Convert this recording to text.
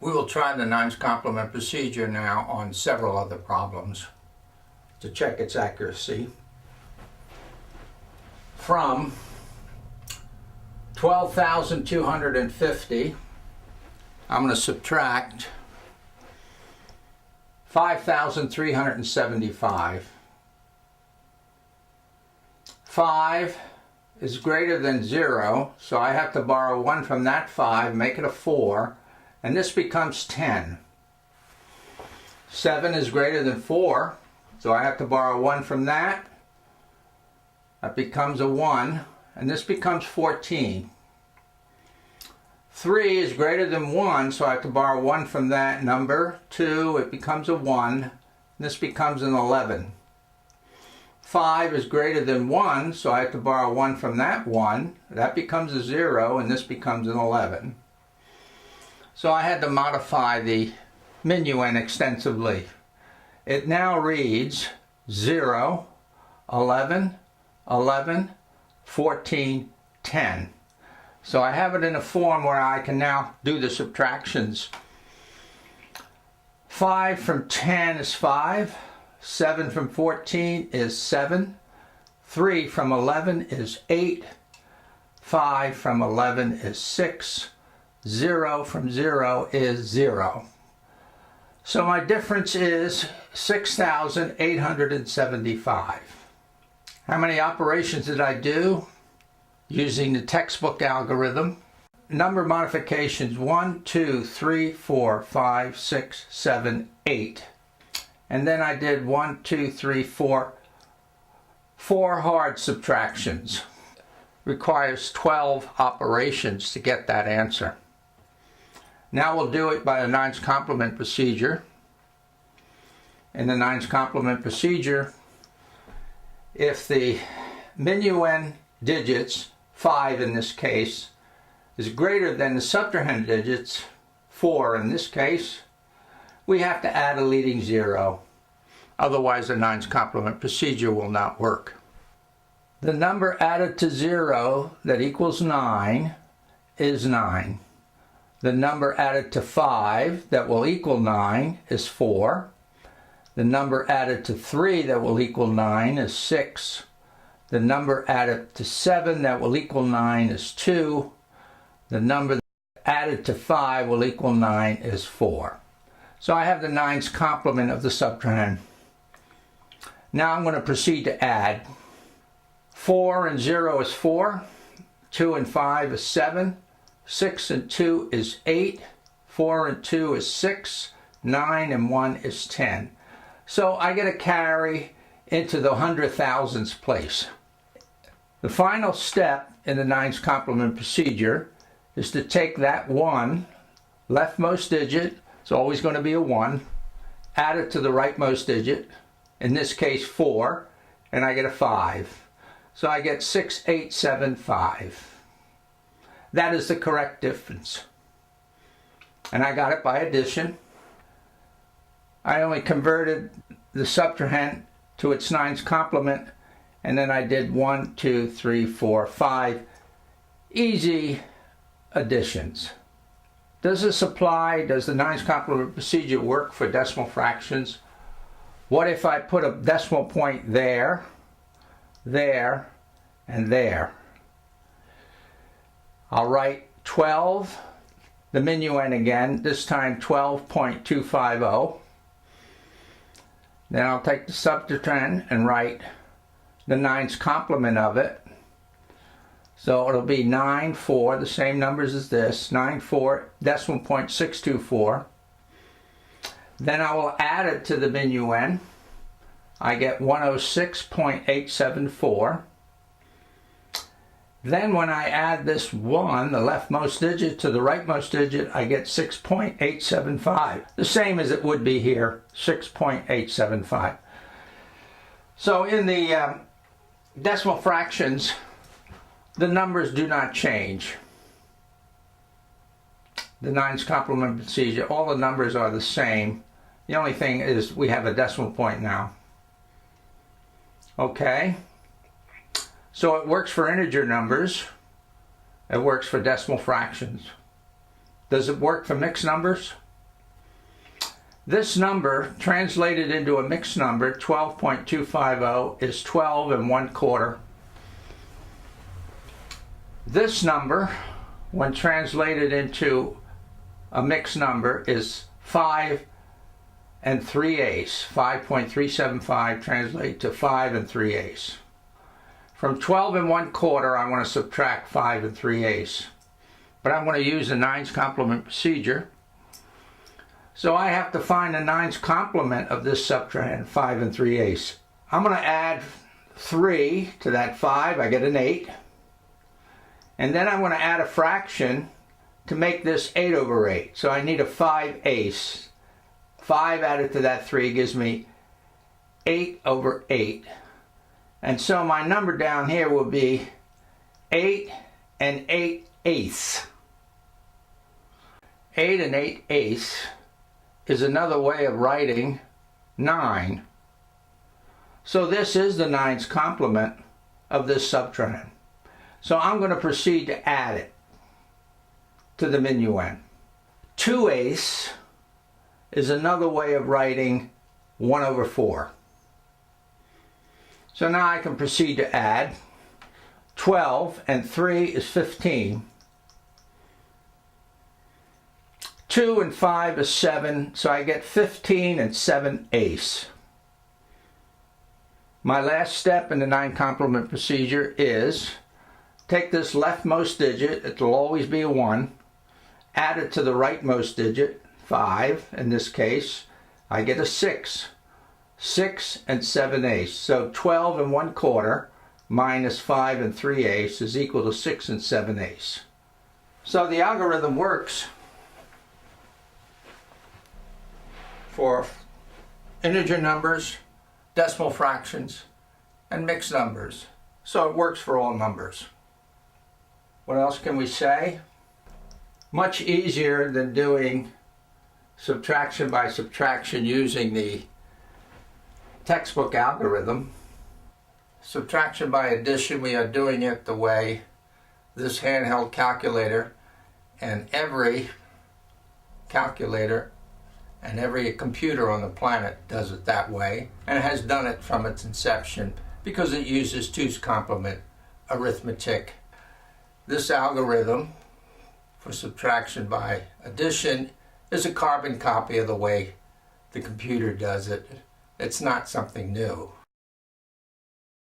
We will try the nines complement procedure now on several other problems to check its accuracy. From 12,250, I'm going to subtract 5,375. 5 is greater than 0, so I have to borrow 1 from that 5, make it a 4, and this becomes 10. 7 is greater than 4, so I have to borrow 1 from that. That becomes a 1, and this becomes 14. 3 is greater than 1, so I have to borrow 1 from that number. 2, it becomes a 1, and this becomes an 11. 5 is greater than 1, so I have to borrow 1 from that 1. That becomes a 0, and this becomes an 11. So I had to modify the minuend extensively. It now reads 0, 11, 11, 14, 10. So I have it in a form where I can now do the subtractions. 5 from 10 is 5. 7 from 14 is 7. 3 from 11 is 8. 5 from 11 is 6. 0 from 0 is 0. So my difference is 6,875. How many operations did I do? Using the textbook algorithm. Number modifications 1, 2, 3, 4, 5, 6, 7, 8. And then I did 1, 2, 3, 4 hard subtractions. Requires 12 operations to get that answer. Now we'll do it by the nines complement procedure. In the nines complement procedure, if the minuend digits, 5 in this case, is greater than the subtrahend digits, 4 in this case, we have to add a leading 0. Otherwise the nines complement procedure will not work. The number added to 0 that equals 9 is 9. The number added to 5 that will equal 9 is 4. The number added to 3 that will equal 9 is 6. The number added to 7 that will equal 9 is 2. The number added to 5 will equal 9 is 4. So I have the nines complement of the subtrahend. Now I'm going to proceed to add. 4 and 0 is 4. 2 and 5 is 7. 6 and 2 is 8. 4 and 2 is 6. 9 and 1 is 10. So I get a carry into the 100,000ths place. The final step in the nines complement procedure is to take that 1, leftmost digit, it's always going to be a 1, add it to the rightmost digit, in this case 4, and I get a 5. So I get 6875. That is the correct difference. And I got it by addition. I only converted the subtrahend to its nines complement, and then I did 1, 2, 3, 4, 5 easy additions. Does this apply? Does the nines complement procedure work for decimal fractions? What if I put a decimal point there, there, and there? I'll write 12, the minuend again, this time 12.250. Then I'll take the subtrahend and write the nines complement of it. So it'll be 9, 4, the same numbers as this, 9, 4, decimal point 624. Then I will add it to the minuend. I get 106.874. Then when I add this 1, the leftmost digit, to the rightmost digit, I get 6.875. The same as it would be here, 6.875. So in the decimal fractions, the numbers do not change. The nines complement procedure, all the numbers are the same. The only thing is we have a decimal point now. Okay? So it works for integer numbers. It works for decimal fractions. Does it work for mixed numbers? This number, translated into a mixed number, 12.250, is 12 1/4. This number, when translated into a mixed number, is 5 3/8. 5.375 translate to 5 3/8. From 12 1/4, I want to subtract 5 3/8. But I'm going to use the 9's complement procedure. So I have to find the 9's complement of this subtrahend, 5 3/8. I'm going to add 3 to that 5. I get an 8. And then I'm going to add a fraction to make this 8/8. So I need a 5/8. 5 added to that 3 gives me 8/8. And so my number down here will be 8 8/8. 8 8/8 is another way of writing 9. So this is the 9's complement of this subtrahend. So I'm going to proceed to add it to the minuend. 2/8 is another way of writing 1/4. So now I can proceed to add. 12 and 3 is 15. 2 and 5 is 7, so I get 15 7/8. My last step in the 9 complement procedure is take this leftmost digit, it will always be a 1, add it to the rightmost digit, 5 in this case, I get a 6. 6 7/8. So 12 1/4 minus 5 3/8 is equal to 6 7/8. So the algorithm works for integer numbers, decimal fractions, and mixed numbers. So it works for all numbers. What else can we say? Much easier than doing subtraction by subtraction using the textbook algorithm. Subtraction by addition, we are doing it the way this handheld calculator and every calculator and every computer on the planet does it that way, and has done it from its inception because it uses 2's complement arithmetic. This algorithm for subtraction by addition is a carbon copy of the way the computer does it. It's not something new.